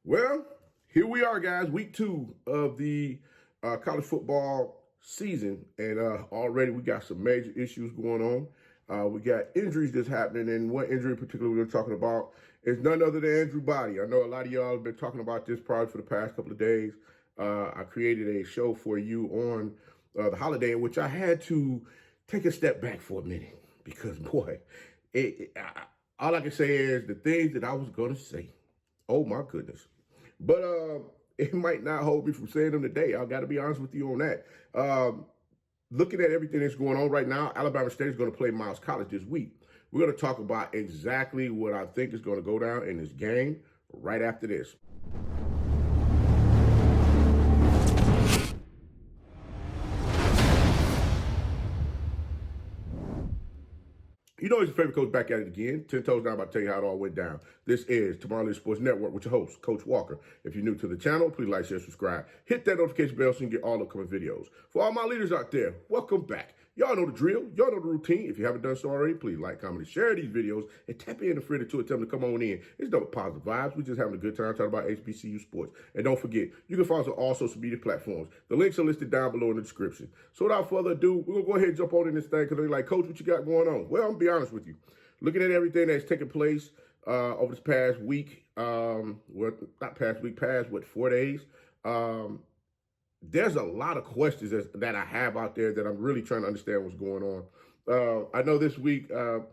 Well, here we are, guys. Week 2 of the college football season, and already we got some major issues going on. We got injuries that's happening, and one injury in particular we're talking about is none other than Andrew Body. I know a lot of y'all have been talking about this probably for the past couple of days. I created a show for you on the holiday in which I had to take a step back for a minute because, boy, all I can say is the things that I was going to say. Oh, my goodness. But it might not hold me from saying them today. I got to be honest with you on that. Looking at everything that's going on right now, Alabama State is going to play Miles College this week. We're going to talk about exactly what I think is going to go down in this game right after this. You know, it's your favorite coach back at it again. 10 toes down, about to tell you how it all went down. This is Tomorrow Leader Sports Network with your host, Coach Walker. If you're new to the channel, please like, share, subscribe. Hit that notification bell so you can get all upcoming videos. For all my leaders out there, welcome back. Y'all know the drill. Y'all know the routine. If you haven't done so already, please like, comment, and share these videos. And tap in a friend or two and tell them to come on in. It's no positive vibes. We're just having a good time talking about HBCU sports. And don't forget, you can follow us on all social media platforms. The links are listed down below in the description. So without further ado, we're going to go ahead and jump on in this thing because they're like, Coach, what you got going on? Well, I'm going to be honest with you. Looking at everything that's taken place over this past week, past 4 days, there's a lot of questions that I have out there that I'm really trying to understand what's going on. I know this week the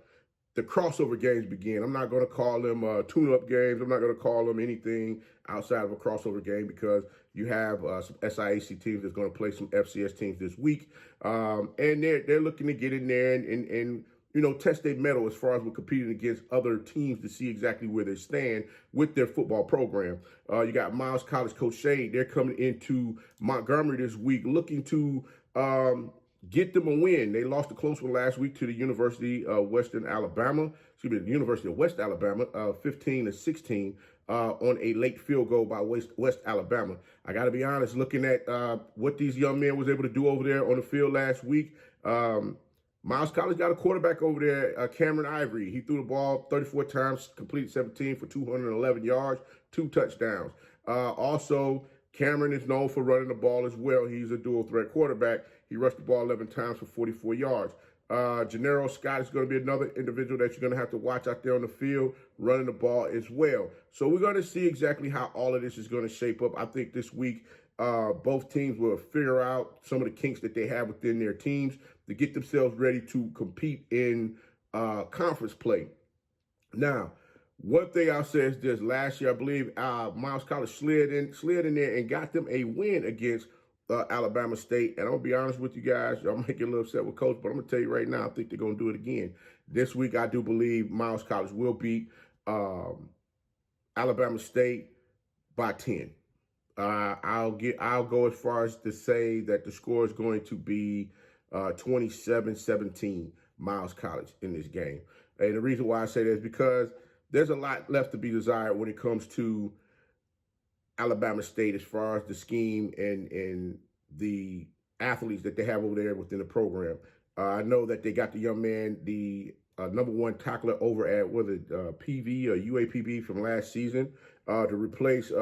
crossover games begin. I'm not going to call them tune-up games. I'm not going to call them anything outside of a crossover game because you have some SIAC teams that's going to play some FCS teams this week, and they're looking to get in there and test their mettle as far as we're competing against other teams to see exactly where they stand with their football program. You got Miles College Coach Shade. They're coming into Montgomery this week looking to get them a win. They lost a close one last week to the University of West Alabama, 15-16 on a late field goal by West Alabama. I got to be honest, looking at what these young men was able to do over there on the field last week, Miles College got a quarterback over there, Cameron Ivory. He threw the ball 34 times, completed 17 for 211 yards, 2 touchdowns. Also, Cameron is known for running the ball as well. He's a dual-threat quarterback. He rushed the ball 11 times for 44 yards. Gennaro Scott is going to be another individual that you're going to have to watch out there on the field running the ball as well. So we're going to see exactly how all of this is going to shape up. I think this week both teams will figure out some of the kinks that they have within their teams to get themselves ready to compete in conference play. Now, one thing I'll say is this. Last year, I believe Miles College slid in there and got them a win against Alabama State. And I'm going to be honest with you guys. Y'all might get a little upset with Coach, but I'm going to tell you right now, I think they're going to do it again. This week, I do believe Miles College will beat Alabama State by 10. I'll go as far as to say that the score is going to be 27-17 Miles College in this game. And the reason why I say that is because there's a lot left to be desired when it comes to Alabama State as far as the scheme and the athletes that they have over there within the program. I know that they got the young man, the number one tackler over at PV or UAPB from last season to replace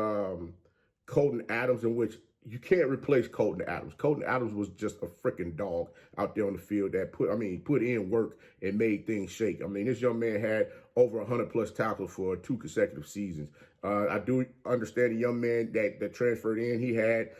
Colton Adams, in which you can't replace Colton Adams. Colton Adams was just a freaking dog out there on the field that put in work and made things shake. I mean, this young man had over 100+ tackles for 2 consecutive seasons. I do understand the young man that transferred in. He had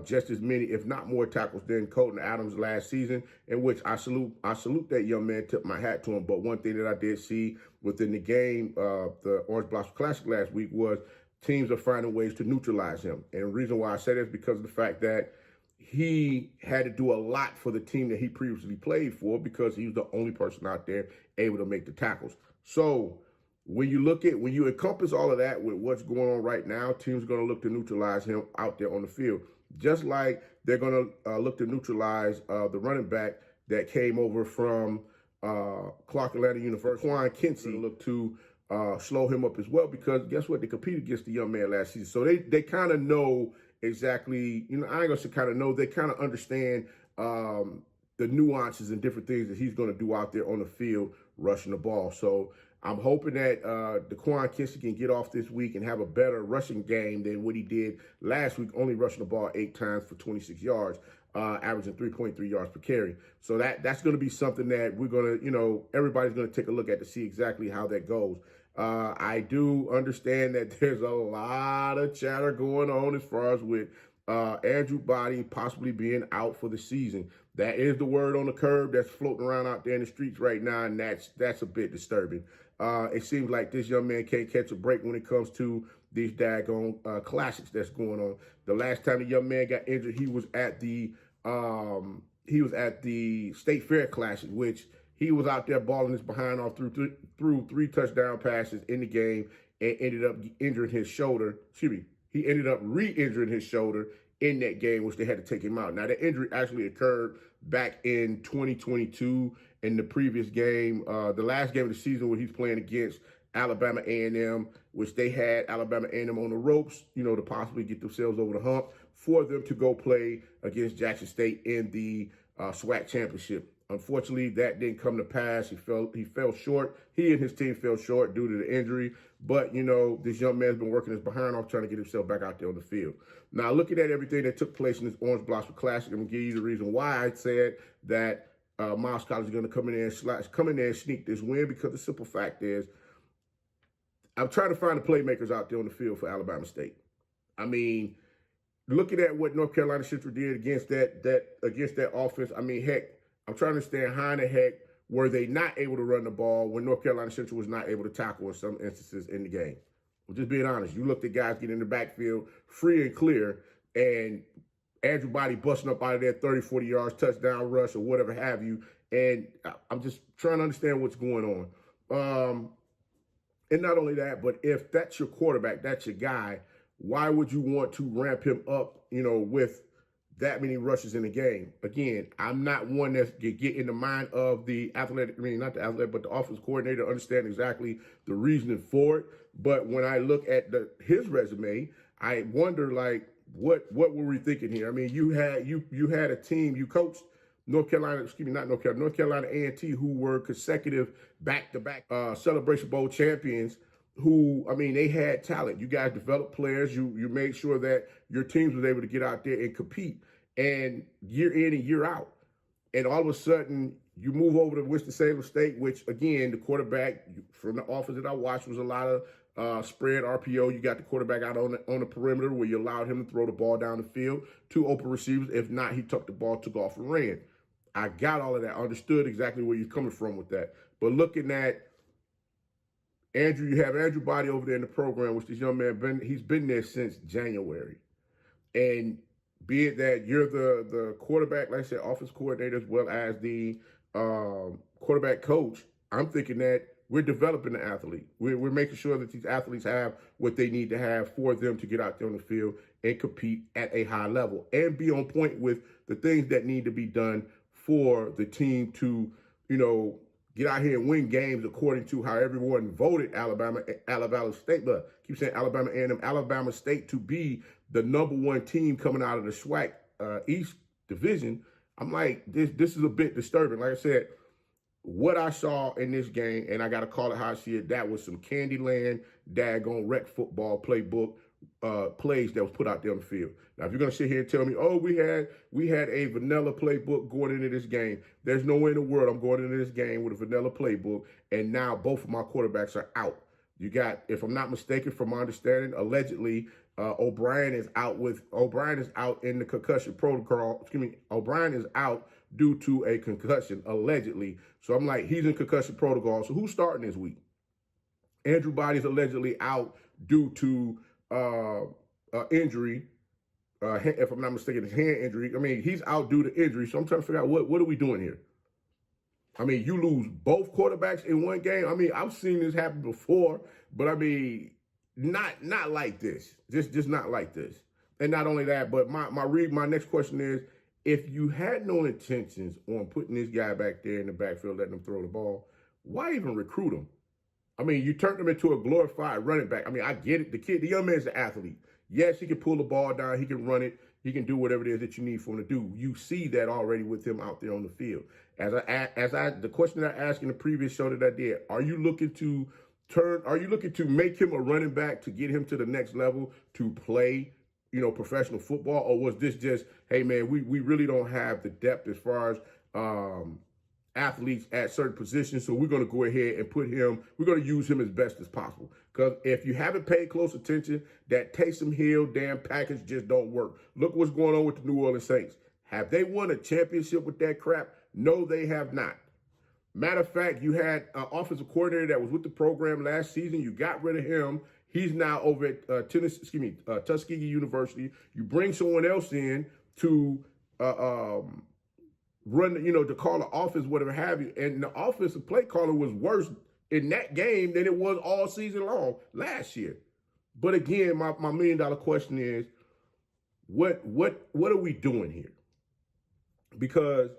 just as many, if not more, tackles than Colton Adams last season, in which I salute that young man, tip my hat to him. But one thing that I did see within the game, the Orange Blossom Classic last week, was teams are finding ways to neutralize him. And the reason why I say that is because of the fact that he had to do a lot for the team that he previously played for because he was the only person out there able to make the tackles. So when you encompass all of that with what's going on right now, teams are going to look to neutralize him out there on the field. Just like they're going to look to neutralize the running back that came over from Clark Atlanta University, Quan Kinsey, look to slow him up as well, because guess what? They competed against the young man last season. So they kind of know exactly, I ain't going to say kind of know, they kind of understand the nuances and different things that he's going to do out there on the field rushing the ball. So I'm hoping that DeQuan Kinsey can get off this week and have a better rushing game than what he did last week, only rushing the ball 8 times for 26 yards, averaging 3.3 yards per carry. So that's going to be something that we're going to, everybody's going to take a look at to see exactly how that goes. I do understand that there's a lot of chatter going on as far as with Andrew Body possibly being out for the season. That is the word on the curb that's floating around out there in the streets right now, and that's a bit disturbing. It seems like this young man can't catch a break when it comes to these daggone classics that's going on. The last time the young man got injured, he was at the State Fair Classic, which he was out there balling his behind off through 3 touchdown passes in the game and ended up injuring his shoulder. He ended up re-injuring his shoulder in that game, which they had to take him out. Now, the injury actually occurred back in 2022 in the previous game, the last game of the season where he's playing against Alabama A&M, which they had Alabama A&M on the ropes, to possibly get themselves over the hump for them to go play against Jackson State in the SWAC championship. Unfortunately, that didn't come to pass. He fell short. He and his team fell short due to the injury. But, this young man's been working his behind off trying to get himself back out there on the field. Now, looking at everything that took place in this Orange Blossom Classic, I'm going to give you the reason why I said that Miles College is going to come in there and sneak this win, because the simple fact is I'm trying to find the playmakers out there on the field for Alabama State. I mean, looking at what North Carolina Central did against that offense, I mean, heck, I'm trying to understand how in the heck were they not able to run the ball when North Carolina Central was not able to tackle in some instances in the game. I'm just being honest. You looked at guys getting in the backfield free and clear, and Andrew Body busting up out of there 30, 40 yards, touchdown rush or whatever have you. And I'm just trying to understand what's going on. And not only that, but if that's your quarterback, that's your guy, why would you want to ramp him up, with that many rushes in the game? Again, I'm not one that's get in the mind of the athletic, not the athletic, but the offensive coordinator to understand exactly the reasoning for it. But when I look at his resume, I wonder, what were we thinking here? I mean, you had a team, you coached North Carolina A&T, who were consecutive back-to-back Celebration Bowl champions, who, I mean, they had talent. You guys developed players. You made sure that your teams was able to get out there and compete, and year in and year out. And all of a sudden, you move over to Winston-Salem State, which, again, the quarterback from the offense that I watched was a lot of spread RPO. You got the quarterback out on the perimeter where you allowed him to throw the ball down the field, 2 open receivers. If not, he took the ball, took off and ran. I got all of that. I understood exactly where you're coming from with that. But looking at Andrew, you have Andrew Body over there in the program, which this young man, he's been there since January. And be it that you're the quarterback, like I said, offense coordinator, as well as the quarterback coach, I'm thinking that we're developing the athlete. We're making sure that these athletes have what they need to have for them to get out there on the field and compete at a high level and be on point with the things that need to be done for the team to, get out here and win games according to how everyone voted Alabama State. But I keep saying Alabama A&M, Alabama State to be the #1 team coming out of the SWAC East Division. I'm like, this is a bit disturbing. Like I said, what I saw in this game, and I got to call it how I see it, that was some Candyland, daggone rec football playbook plays that was put out there on the field. Now, if you're going to sit here and tell me, oh, we had a vanilla playbook going into this game, there's no way in the world I'm going into this game with a vanilla playbook, and now both of my quarterbacks are out. You got, if I'm not mistaken, from my understanding, allegedly, O'Brien is out in the concussion protocol. O'Brien is out due to a concussion, allegedly. So I'm like, he's in concussion protocol. So who's starting this week? Andrew Body's allegedly out due to injury. If I'm not mistaken, his hand injury. I mean, he's out due to injury. So I'm trying to figure out what are we doing here? I mean, you lose both quarterbacks in one game. I mean, I've seen this happen before, but I mean, not like this. Just not like this. And not only that, but my next question is, if you had no intentions on putting this guy back there in the backfield, letting him throw the ball, why even recruit him? I mean, you turned him into a glorified running back. I mean, I get it. The young man's an athlete. Yes, he can pull the ball down. He can run it. He can do whatever it is that you need for him to do. You see that already with him out there on the field. The question that I asked in the previous show that I did, are you looking to make him a running back to get him to the next level to play, professional football? Or was this just, hey man, we really don't have the depth as far as athletes at certain positions, so we're going to go ahead and we're going to use him as best as possible. Because if you haven't paid close attention, that Taysom Hill damn package just don't work. Look what's going on with the New Orleans Saints. Have they won a championship with that crap? No, they have not. Matter of fact, you had an offensive coordinator that was with the program last season. You got rid of him. He's now over at Tuskegee University. You bring someone else in to run, to call the offense, whatever have you. And the offensive play caller was worse in that game than it was all season long last year. But again, my $1 million question is, what are we doing here? Because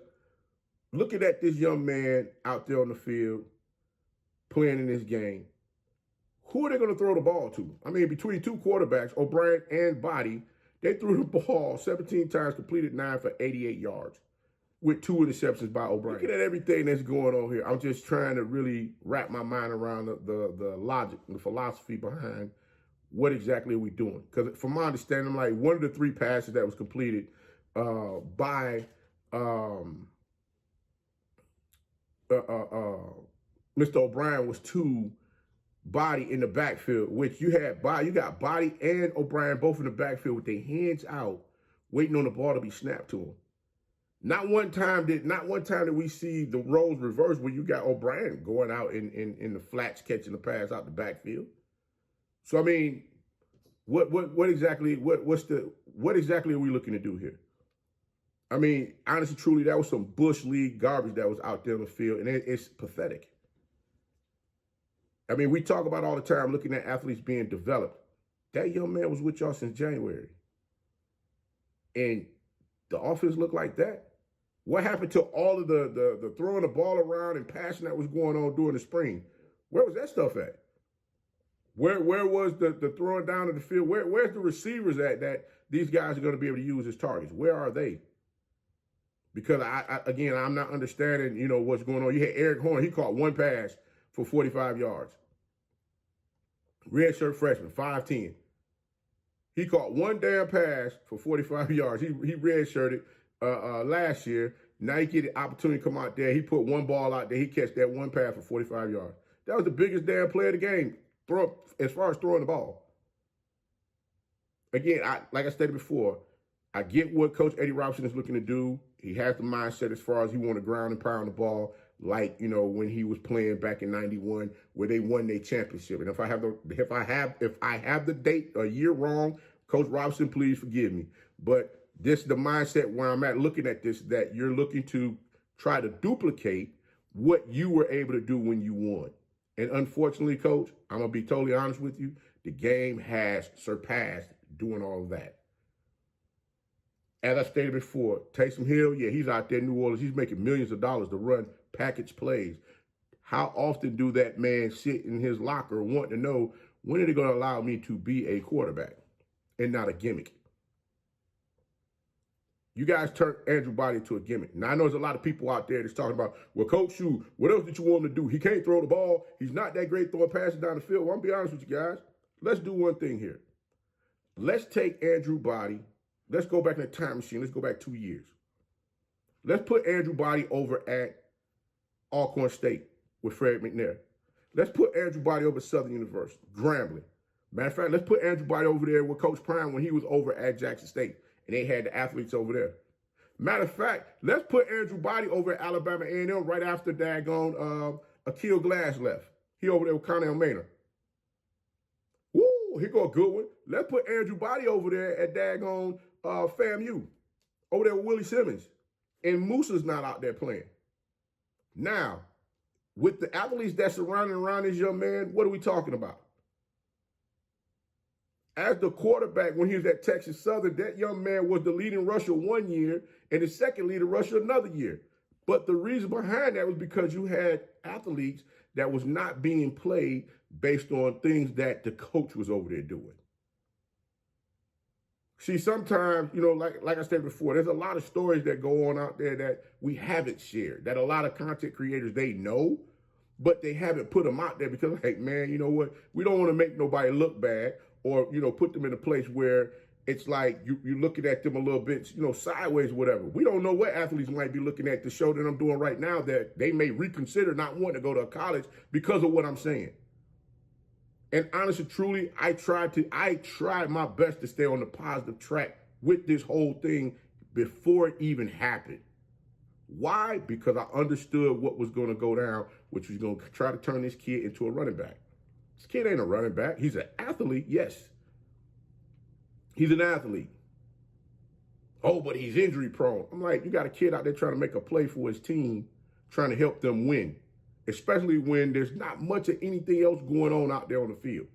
looking at this young man out there on the field playing in this game, who are they going to throw the ball to? I mean, between two quarterbacks, O'Brien and Body, they threw the ball 17 times, completed 9 for 88 yards. With 2 interceptions by O'Brien. Looking at everything that's going on here, I'm just trying to really wrap my mind around the logic, the philosophy behind what exactly are we doing. Because from my understanding, like one of the 3 passes that was completed by Mr. O'Brien was to Body in the backfield, which you got Body and O'Brien both in the backfield with their hands out, waiting on the ball to be snapped to them. Not one time did we see the roles reversed where you got O'Brien going out in the flats catching the pass out the backfield. So I mean, what exactly are we looking to do here? I mean, honestly, truly, that was some Bush League garbage that was out there on the field, and it's pathetic. I mean, we talk about all the time looking at athletes being developed. That young man was with y'all since January, and the offense looked like that. What happened to all of the throwing the ball around and passing that was going on during the spring? Where was that stuff at? Where was the throwing down to the field? Where's the receivers at that these guys are going to be able to use as targets? Where are they? Because I'm not understanding, what's going on. You had Eric Horn, he caught 1 pass for 45 yards. Redshirt freshman, 5'10". He caught 1 damn pass for 45 yards. He redshirted last year. Now he get the opportunity to come out there. He put 1 ball out there. He catch that 1 pass for 45 yards. That was the biggest damn play of the game, as far as throwing the ball. Again, like I stated before, I get what Coach Eddie Robinson is looking to do. He has the mindset as far as he want to ground and pound the ball, like when he was playing back in '91, where they won their championship. And if I have the date a year wrong, Coach Robinson, please forgive me. But this is the mindset where I'm at looking at this, that you're looking to try to duplicate what you were able to do when you won. And unfortunately, Coach, I'm going to be totally honest with you, the game has surpassed doing all of that. As I stated before, Taysom Hill, yeah, he's out there in New Orleans. He's making millions of dollars to run package plays. How often do that man sit in his locker wanting to know, when are they going to allow me to be a quarterback and not a gimmick? You guys turned Andrew Body into a gimmick. Now, I know there's a lot of people out there that's talking about, well, Coach Shu, what else did you want him to do? He can't throw the ball. He's not that great throwing passes down the field. Well, I'm going to be honest with you guys. Let's do one thing here. Let's take Andrew Body. Let's go back in the time machine. Let's go back 2 years. Let's put Andrew Body over at Alcorn State with Fred McNair. Let's put Andrew Body over at Southern University, Grambling. Matter of fact, let's put Andrew Body over there with Coach Prime when he was over at Jackson State, and they had the athletes over there. Matter of fact, let's put Andrew Body over at Alabama A&M right after daggone Akil Glass left. He over there with Connell Maynard. Woo, here go a good one. Let's put Andrew Body over there at daggone FAMU, over there with Willie Simmons. And Moosa's not out there playing. Now, with the athletes that's surrounding around this young man, what are we talking about? As the quarterback, when he was at Texas Southern, that young man was the leading rusher 1 year and the second leading rusher another year. But the reason behind that was because you had athletes that was not being played based on things that the coach was over there doing. See, sometimes, you know, like I said before, there's a lot of stories that go on out there that we haven't shared, that a lot of content creators, they know, but they haven't put them out there because, hey, man, you know what? We don't want to make nobody look bad or, you know, put them in a place where it's like you're looking at them a little bit, you know, sideways, whatever. We don't know what athletes might be looking at the show that I'm doing right now that they may reconsider not wanting to go to a college because of what I'm saying. And honestly, truly, I tried my best to stay on the positive track with this whole thing before it even happened. Why? Because I understood what was going to go down, which was going to try to turn this kid into a running back. This kid ain't a running back. He's an athlete, yes. He's an athlete. Oh, but he's injury prone. I'm like, you got a kid out there trying to make a play for his team, trying to help them win, especially when there's not much of anything else going on out there on the field.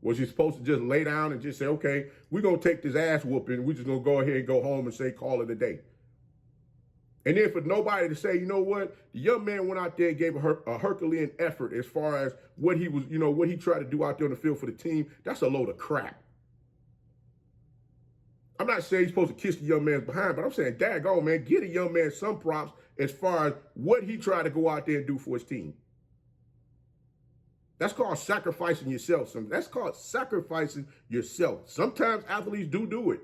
Was he supposed to just lay down and just say, okay, we're going to take this ass whooping. We're just going to go ahead and go home and say, call it a day. And then for nobody to say, you know what, the young man went out there and gave a Herculean effort as far as what he was, you know, what he tried to do out there on the field for the team, that's a load of crap. I'm not saying he's supposed to kiss the young man's behind, but I'm saying, daggone, man, get a young man some props as far as what he tried to go out there and do for his team. That's called sacrificing yourself. That's called sacrificing yourself. Sometimes athletes do it.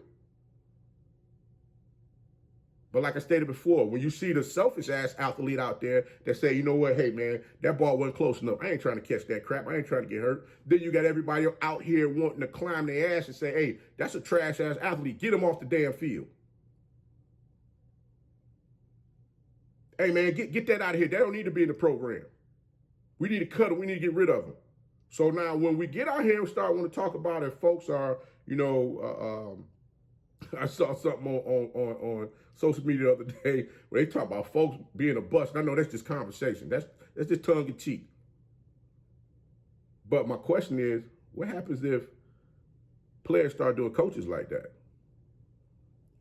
But like I stated before, when you see the selfish-ass athlete out there that say, you know what, hey, man, that ball wasn't close enough. I ain't trying to catch that crap. I ain't trying to get hurt. Then you got everybody out here wanting to climb their ass and say, hey, that's a trash-ass athlete. Get him off the damn field. Hey, man, get that out of here. They don't need to be in the program. We need to cut them. We need to get rid of them. So now when we get out here and start wanting to talk about if folks are, you know, I saw something on social media the other day where they talk about folks being a bust. And I know that's just conversation. That's just tongue in cheek. But my question is, what happens if players start doing coaches like that?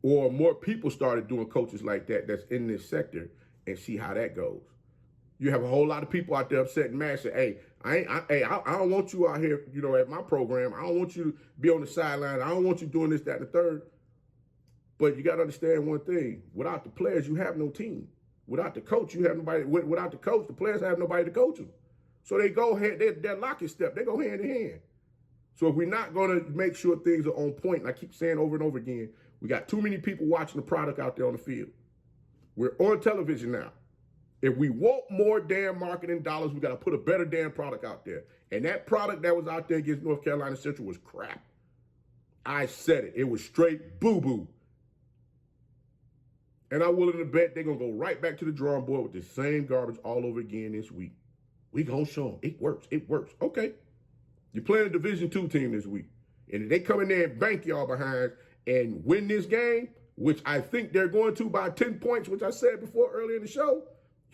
Or more people started doing coaches like that that's in this sector and see how that goes. You have a whole lot of people out there upset and mad, say, hey, I don't want you out here, you know, at my program. I don't want you to be on the sideline. I don't want you doing this, that, and the third. But you got to understand one thing. Without the players, you have no team. Without the coach, you have nobody. Without the coach, the players have nobody to coach them. So they go hand, they're locking step. They go hand in hand. So if we're not going to make sure things are on point, and I keep saying over and over again, we got too many people watching the product out there on the field. We're on television now. If we want more damn marketing dollars, we got to put a better damn product out there. And that product that was out there against North Carolina Central was crap. I said it. It was straight boo-boo. And I'm willing to bet they're going to go right back to the drawing board with the same garbage all over again this week. We going to show them. It works. It works. Okay. You're playing a Division II team this week. And if they come in there and bank y'all behind and win this game, which I think they're going to by 10 points, which I said before earlier in the show,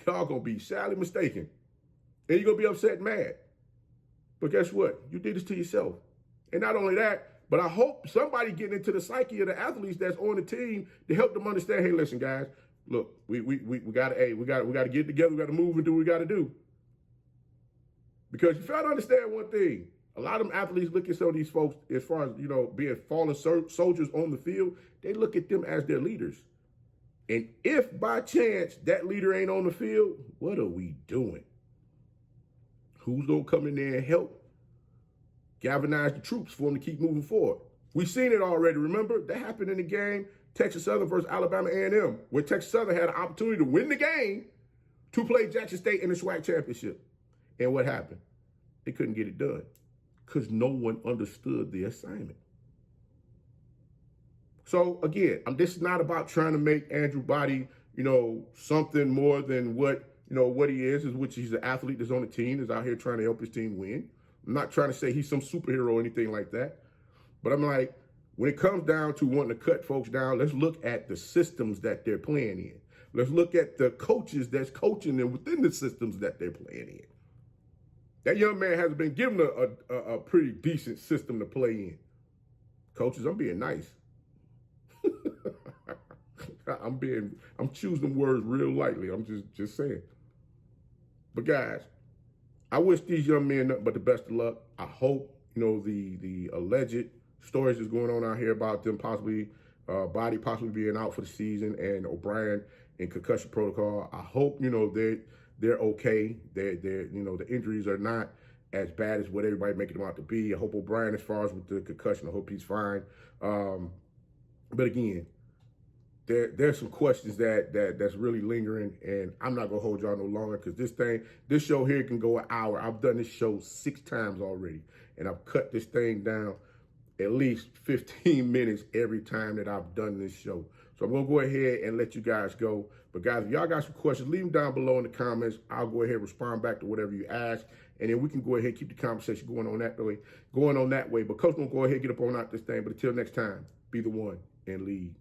y'all going to be sadly mistaken. And you're going to be upset and mad. But guess what? You did this to yourself. And not only that, but I hope somebody getting into the psyche of the athletes that's on the team to help them understand, hey, listen, guys, look, we gotta get together, we gotta move and do what we gotta do. Because you gotta understand one thing. A lot of them athletes look at some of these folks as far as, you know, being fallen soldiers on the field, they look at them as their leaders. And if by chance that leader ain't on the field, what are we doing? Who's gonna come in there and help galvanize the troops for them to keep moving forward? We've seen it already. Remember, that happened in the game, Texas Southern versus Alabama A&M, where Texas Southern had an opportunity to win the game to play Jackson State in the SWAC championship. And what happened? They couldn't get it done because no one understood the assignment. So again, this is not about trying to make Andrew Body, you know, something more than what he is, which he's an athlete that's on the team, is out here trying to help his team win. I'm not trying to say he's some superhero or anything like that. But I'm like, when it comes down to wanting to cut folks down, let's look at the systems that they're playing in. Let's look at the coaches that's coaching them within the systems that they're playing in. That young man has been given a pretty decent system to play in. Coaches, I'm being nice. I'm choosing words real lightly. I'm just saying. But guys, I wish these young men nothing but the best of luck. I hope, you know, the alleged stories that's going on out here about them possibly, Body possibly being out for the season, and O'Brien in concussion protocol. I hope, they're okay. They're the injuries are not as bad as what everybody making them out to be. I hope O'Brien, as far as with the concussion, I hope he's fine. But again, there's some questions that's really lingering, and I'm not gonna hold y'all no longer, because this show here can go an hour. I've done this show 6 times already, and I've cut this thing down at least 15 minutes every time that I've done this show. So I'm gonna go ahead and let you guys go. But guys, if y'all got some questions, leave them down below in the comments. I'll go ahead and respond back to whatever you ask, and then we can go ahead and keep the conversation going on that way. But Coach gonna go ahead and get up on out this thing. But until next time, be the one and lead.